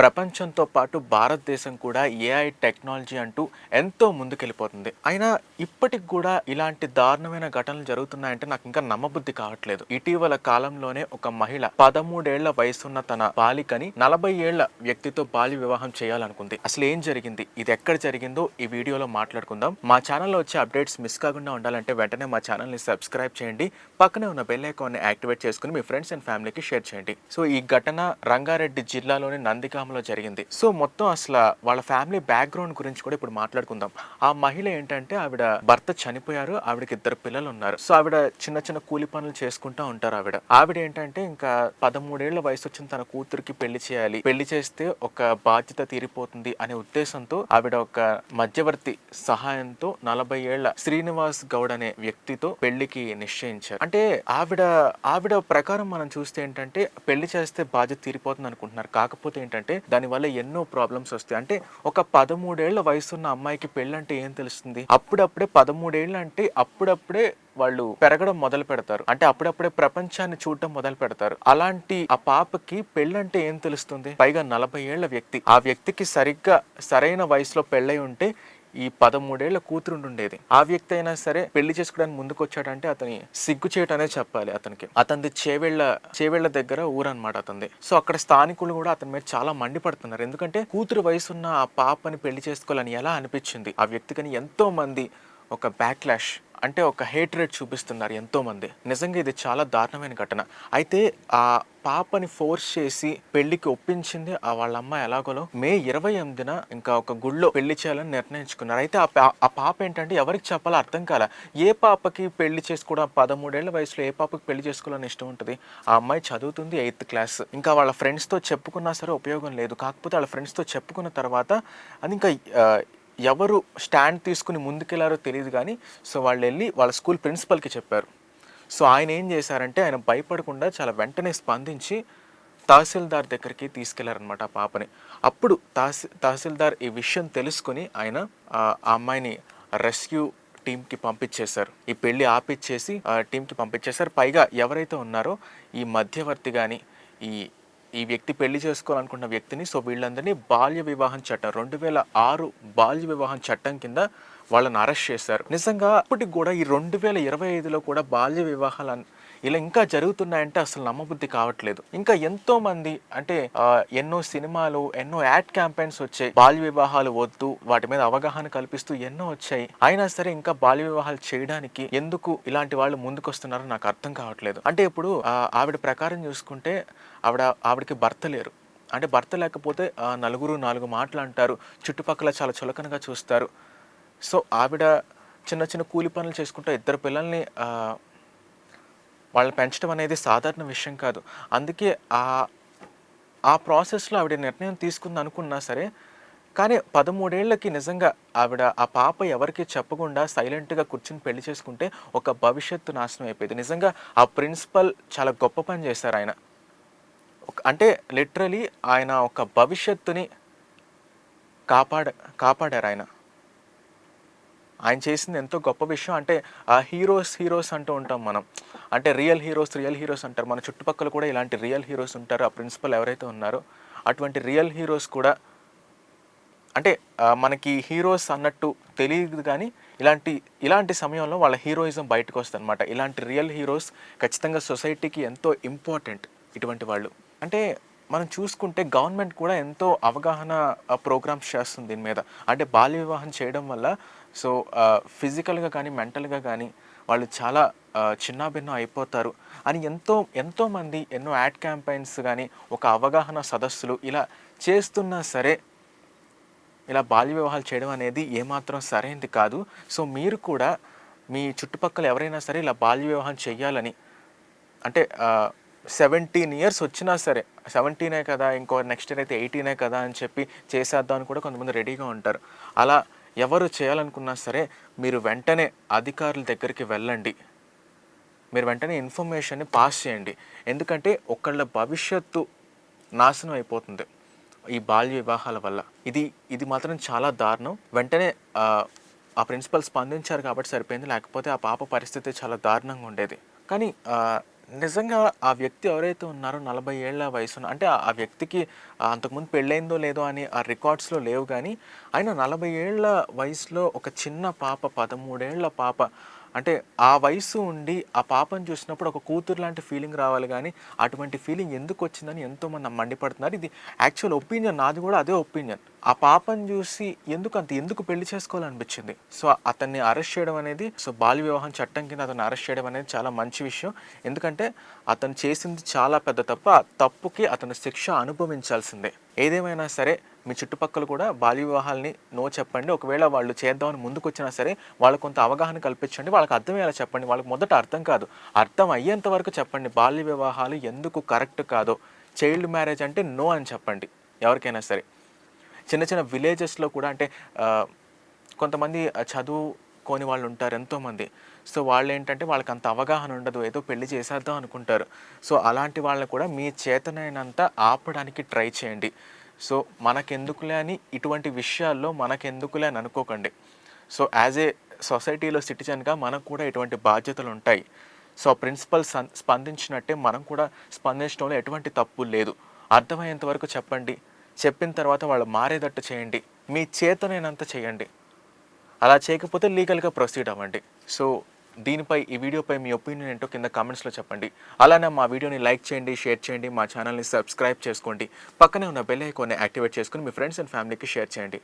ప్రపంచంతో పాటు భారతదేశం కూడా ఏఐ టెక్నాలజీ అంటూ ఎంతో ముందుకెళ్ళిపోతుంది. అయినా ఇప్పటికి కూడా ఇలాంటి దారుణమైన ఘటనలు జరుగుతున్నాయంటే నాకు ఇంకా నమ్మబుద్ధి కావట్లేదు. ఇటీవల కాలంలోనే ఒక మహిళ 13 ఏళ్ల వయసున్న తన బాలికని 40 ఏళ్ల వ్యక్తితో బాల్య వివాహం చేయాలనుకుంది. అసలు ఏం జరిగింది, ఇది ఎక్కడ జరిగిందో ఈ వీడియోలో మాట్లాడుకుందాం. మా ఛానల్లో వచ్చే అప్డేట్స్ మిస్ కాకుండా ఉండాలంటే వెంటనే మా ఛానల్ని సబ్స్క్రైబ్ చేయండి, పక్కనే ఉన్న బెల్ ఐకాన్ని యాక్టివేట్ చేసుకుని మీ ఫ్రెండ్స్ అండ్ ఫ్యామిలీకి షేర్ చేయండి. సో ఈ ఘటన రంగారెడ్డి జిల్లాలోని నందిగామలో జరిగింది. సో మొత్తం అసలు వాళ్ళ ఫ్యామిలీ బ్యాక్గ్రౌండ్ గురించి కూడా ఇప్పుడు మాట్లాడుకుందాం. ఆ మహిళ ఏంటంటే ఆవిడ భర్త చనిపోయారు, ఆవిడకి 2 పిల్లలు ఉన్నారు. సో ఆవిడ చిన్న చిన్న కూలి పనులు చేసుకుంటూ ఉంటారు. ఆవిడ ఏంటంటే ఇంకా 13 ఏళ్ల వయసు వచ్చిన తన కూతురికి పెళ్లి చేయాలి, పెళ్లి చేస్తే ఒక బాధ్యత తీరిపోతుంది అనే ఉద్దేశంతో ఆవిడ ఒక మధ్యవర్తి సహాయంతో 40 ఏళ్ల శ్రీనివాస్ గౌడ్ అనే వ్యక్తితో పెళ్లికి నిశ్చయించారు. అంటే ఆవిడ ప్రకారం మనం చూస్తే ఏంటంటే పెళ్లి చేస్తే బాధ్యత తీరిపోతుంది అనుకుంటున్నారు. కాకపోతే ఏంటంటే దానివల్ల ఎన్నో ప్రాబ్లమ్స్ వస్తాయి. అంటే ఒక 13 ఏళ్ల వయసున్న అమ్మాయికి పెళ్లి అంటే ఏం తెలుస్తుంది? అప్పుడప్పుడే 13 ఏళ్ళు అంటే అప్పుడప్పుడే వాళ్ళు పెరగడం మొదలు పెడతారు. అంటే అప్పుడప్పుడే ప్రపంచాన్ని చూడటం మొదలు పెడతారు. అలాంటి ఆ పాపకి పెళ్ళంటే ఏం తెలుస్తుంది? పైగా 40 ఏళ్ల వ్యక్తి, ఆ వ్యక్తికి సరిగ్గా సరైన వయసులో పెళ్ళై ఉంటే ఈ 13 ఏళ్ల కూతురు ఉండేది. ఆ వ్యక్తి అయినా సరే పెళ్లి చేసుకోవడానికి ముందుకు వచ్చాడంటే అతని సిగ్గు చేయటనే చెప్పాలి. అతనిది చేవేళ్ల దగ్గర ఊరన్నమాట అతనిది. సో అక్కడ స్థానికులు కూడా అతని మీద చాలా మండిపడుతున్నారు. ఎందుకంటే కూతురు వయసున్న ఆ పాపని పెళ్లి చేసుకోవాలని ఎలా అనిపించింది ఆ వ్యక్తికని ఎంతో మంది ఒక బ్యాక్లాష్ అంటే ఒక హేట్రేట్ చూపిస్తున్నారు ఎంతో మంది. నిజంగా ఇది చాలా దారుణమైన ఘటన. అయితే ఆ పాపని ఫోర్స్ చేసి పెళ్లికి ఒప్పించింది వాళ్ళ అమ్మాయి. ఎలాగోలో మే 28న ఇంకా ఒక గుళ్ళో పెళ్లి చేయాలని నిర్ణయించుకున్నారు. అయితే ఆ పాప ఏంటంటే ఎవరికి చెప్పాలో అర్థం కాల. ఏ పాపకి పెళ్లి చేసుకోవడం, 13 ఏళ్ల వయసులో ఏ పాపకి పెళ్లి చేసుకోవాలని ఇష్టం ఉంటుంది? ఆ అమ్మాయి చదువుతుంది 8th క్లాస్. ఇంకా వాళ్ళ ఫ్రెండ్స్తో చెప్పుకున్నా సరే ఉపయోగం లేదు. కాకపోతే వాళ్ళ ఫ్రెండ్స్తో చెప్పుకున్న తర్వాత అది ఇంకా ఎవరు స్టాండ్ తీసుకుని ముందుకెళ్లారో తెలియదు కానీ సో వాళ్ళు వెళ్ళి వాళ్ళ స్కూల్ ప్రిన్సిపల్కి చెప్పారు. సో ఆయన ఏం చేశారంటే ఆయన భయపడకుండా చాలా వెంటనే స్పందించి తహసీల్దార్ దగ్గరికి తీసుకెళ్లారనమాట ఆ పాపని. అప్పుడు తహసీల్దార్ ఈ విషయం తెలుసుకుని ఆయన ఆ అమ్మాయిని రెస్క్యూ టీంకి పంపించేశారు. ఈ పెళ్లి ఆపిచ్చేసి టీంకి పంపించేశారు. పైగా ఎవరైతే ఉన్నారో ఈ మధ్యవర్తి కానీ ఈ వ్యక్తి పెళ్లి చేసుకోవాలనుకున్న వ్యక్తిని సో వీళ్ళందరినీ బాల్య వివాహం చట్టం 2006 బాల్య వివాహం చట్టం కింద వాళ్ళని అరెస్ట్ చేశారు. నిజంగా ఇప్పటికి కూడా ఈ 2025లో కూడా బాల్య వివాహాలు ఇలా ఇంకా జరుగుతున్నాయంటే అసలు నమ్మబుద్ధి కావట్లేదు. ఇంకా ఎంతో మంది అంటే ఎన్నో సినిమాలు, ఎన్నో యాడ్ క్యాంపెయిన్స్ వచ్చాయి. బాల్య వివాహాలు వద్దు, వాటి మీద అవగాహన కల్పిస్తూ ఎన్నో వచ్చాయి. అయినా సరే ఇంకా బాల్య వివాహాలు చేయడానికి ఎందుకు ఇలాంటి వాళ్ళు ముందుకు వస్తున్నారో నాకు అర్థం కావట్లేదు. అంటే ఇప్పుడు ఆవిడ ప్రకారం చూసుకుంటే ఆవిడకి భర్త లేరు. అంటే భర్త లేకపోతే నలుగురు 4 మాటలు అంటారు, చుట్టుపక్కల చాలా చులకనగా చూస్తారు. సో ఆవిడ చిన్న చిన్న కూలి పనులు చేసుకుంటూ 2 పిల్లల్ని వాళ్ళని పెంచడం అనేది సాధారణ విషయం కాదు. అందుకే ఆ ప్రాసెస్లో ఆవిడ నిర్ణయం తీసుకుంది అనుకున్నా సరే, కానీ 13 ఏళ్ళకి నిజంగా ఆ పాప ఎవరికి చెప్పకుండా సైలెంట్గా కూర్చుని పెళ్లి చేసుకుంటే ఒక భవిష్యత్తు నాశనం అయిపోయింది. నిజంగా ఆ ప్రిన్సిపల్ చాలా గొప్ప పని చేశారు ఆయన. అంటే లిటరలీ ఆయన ఒక భవిష్యత్తుని కాపాడారు ఆయన. ఆయన చేసింది ఎంతో గొప్ప విషయం. అంటే హీరోస్ అంటూ ఉంటాం మనం. అంటే రియల్ హీరోస్ అంటారు. మన చుట్టుపక్కల కూడా ఇలాంటి రియల్ హీరోస్ ఉంటారు. ఆ ప్రిన్సిపల్ ఎవరైతే ఉన్నారో అటువంటి రియల్ హీరోస్ కూడా అంటే మనకి హీరోస్ అన్నట్టు తెలియదు కానీ ఇలాంటి సమయంలో వాళ్ళ హీరోయిజం బయటకు వస్తుంది అనమాట. ఇలాంటి రియల్ హీరోస్ ఖచ్చితంగా సొసైటీకి ఎంతో ఇంపార్టెంట్. ఇటువంటి వాళ్ళు అంటే మనం చూసుకుంటే గవర్నమెంట్ కూడా ఎంతో అవగాహన ప్రోగ్రామ్స్ చేస్తుంది దీని మీద. అంటే బాల్య వివాహం చేయడం వల్ల సో ఫిజికల్గా కానీ మెంటల్గా కానీ వాళ్ళు చాలా చిన్నాభిన్నం అయిపోతారు అని ఎంతోమంది ఎన్నో యాడ్ క్యాంపెయిన్స్ కానీ ఒక అవగాహన సదస్సులు ఇలా చేస్తున్నా సరే ఇలా బాల్య వివాహాలు చేయడం అనేది ఏమాత్రం సరైనది కాదు. సో మీరు కూడా మీ చుట్టుపక్కల ఎవరైనా సరే ఇలా బాల్య వివాహం చేయాలని అంటే 17 years వచ్చినా సరే 17 కదా, ఇంకో నెక్స్ట్ ఇయర్ అయితే 18 కదా అని చెప్పి చేసేద్దాం అని కూడా కొంతమంది రెడీగా ఉంటారు. అలా ఎవరు చేయాలనుకున్నా సరే మీరు వెంటనే అధికారుల దగ్గరికి వెళ్ళండి. మీరు వెంటనే ఇన్ఫర్మేషన్ని పాస్ చేయండి. ఎందుకంటే ఒకళ్ళ భవిష్యత్తు నాశనం అయిపోతుంది ఈ బాల్య వివాహాల వల్ల. ఇది మాత్రం చాలా దారుణం. వెంటనే ఆ ప్రిన్సిపల్ స్పందించారు కాబట్టి సరిపోయింది, లేకపోతే ఆ పాప పరిస్థితి చాలా దారుణంగా ఉండేది. కానీ నిజంగా ఆ వ్యక్తి ఎవరైతే ఉన్నారో 40 ఏళ్ల వయసున్న అంటే ఆ వ్యక్తికి అంతకుముందు పెళ్ళయిందో లేదో అని ఆ రికార్డ్స్‌లో లేవు గానీ, ఆయన 40 ఏళ్ల వయసులో ఒక చిన్న పాప, 13 ఏళ్ల పాప అంటే ఆ వయసు ఉండి ఆ పాపను చూసినప్పుడు ఒక కూతురు లాంటి ఫీలింగ్ రావాలి గానీ, అటువంటి ఫీలింగ్ ఎందుకొచ్చిందని ఎంతోమంది మండిపడుతున్నారు. ఇది యాక్చువల్ ఒపీనియన్ నాది గూడా అదే ఒపీనియన్. ఆ పాపను జూసి ఎందుకు పెళ్లి చేసుకోవాలనిపించింది. సో, అతన్ని అరెస్ట్ చేయడం అనేది బాల్య వివాహం చట్టం కింద అతన్ని అరెస్ట్ చేయడం అనేది చాలా మంచి విషయం. ఎందుకంటే అతను చేసింది చాలా పెద్ద తప్పు. ఆ తప్పుకి అతను శిక్ష అనుభవించాల్సిందే. ఏదేమైనా సరే మీ చుట్టుపక్కల కూడా బాల్య వివాహాల్ని నో చెప్పండి. ఒకవేళ వాళ్ళు చేద్దామని ముందుకొచ్చినా సరే వాళ్ళకి కొంత అవగాహన కల్పించండి. వాళ్ళకి అర్థమయ్యేలా చెప్పండి. వాళ్ళకి మొదట అర్థం కాదు. అర్థం అయ్యేంత వరకు చెప్పండి. బాల్య వివాహాలు ఎందుకు కరెక్ట్ కాదో, చైల్డ్ మ్యారేజ్ అంటే నో అని చెప్పండి ఎవరికైనా సరే. చిన్న చిన్న విలేజెస్‌లో కూడా అంటే ఆహ్, కొంతమంది చదువుకోని వాళ్ళుంటారు ఎంతోమంది. సో, వాళ్ళేంటంటే వాళ్ళకంత అవగాహన ఉండదు. ఏదో పెళ్లి చేసేద్దాం అనుకుంటారు. సో, అలాంటి వాళ్ళని కూడా మీ చేతనైనంత ఆపడానికి ట్రై చేయండి. సో, మనకెందుకులే అని ఇటువంటి విషయాల్లో మనకెందుకులే అని అనుకోకండి. సో, యాజ్ ఏ సొసైటీలో సిటిజన్‌గా మనకు కూడా ఇటువంటి బాధ్యతలుంటాయి. సో, ప్రిన్సిపల్ స్పందించినట్టే మనం కూడా స్పందించడంలో ఎటువంటి తప్పు లేదు. అర్థమయ్యేంత వరకు చెప్పండి. చెప్పిన తర్వాత వాళ్ళు మారేటట్టు చేయండి. మీ చేతనైనంత చేయండి. అలా చేయకపోతే లీగల్‌గా ప్రొసీడ్ అవ్వండి. సో, ఈ వీడియోపై మీ ఒపీనియన్ ఏంటో కింద కామెంట్స్‌లో చెప్పండి. అలానే మా వీడియోని లైక్ చేయండి, షేర్ చేయండి, మా ఛానల్‌ని సబ్స్క్రైబ్ చేసుకోండి. పక్కనే ఉన్న బెల్ ఐకాన్‌ని యాక్టివేట్ చేసుకొని మీ ఫ్రెండ్స్ అండ్ ఫ్యామిలీకి షేర్ చేయండి.